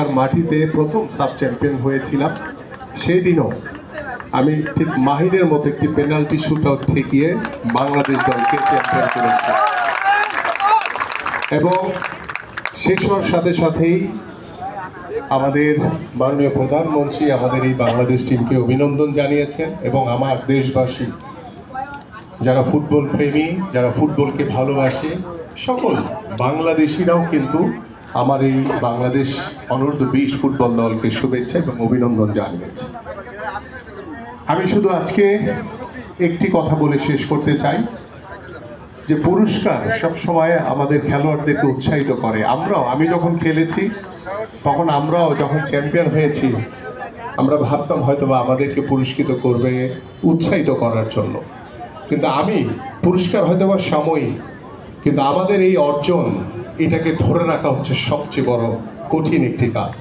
আর মাটিতে প্রথম sub champion হয়েছিলাম। সেই দিনও আমি ঠিক মাহিরের মতো একটি পেনাল্টি শুটআউট ঠেকিয়ে বাংলাদেশ দলকে চ্যাম্পিয়ন করেছি এবং শেষ হওয়ার সাথে সাথেই আমাদের মাননীয় প্রধানমন্ত্রী আমাদের এই বাংলাদেশ টিমকে অভিনন্দন জানিয়েছেন এবং আমার দেশবাসী যারা ফুটবল প্রেমী, যারা ফুটবলকে ভালোবাসে, সকল বাংলাদেশিরাও কিন্তু আমার এই বাংলাদেশ অনূর্ধ্ব-20 ফুটবল দলকে শুভেচ্ছা এবং অভিনন্দন জানিয়েছে। আমি শুধু আজকে একটি কথা বলে শেষ করতে চাই যে পুরস্কার সবসময় আমাদের খেলোয়াড়দেরকে উৎসাহিত করে। আমি যখন খেলেছি তখন আমরাও যখন চ্যাম্পিয়ন হয়েছি আমরা ভাবতাম হয়তো বা আমাদেরকে পুরস্কৃত করবে উৎসাহিত করার জন্য, কিন্তু আমি পুরস্কার হয়তো বা সাময়িক, কিন্তু আমাদের এই অর্জন এটাকে ধরে রাখা হচ্ছে সবচেয়ে বড় কঠিন একটি কাজ।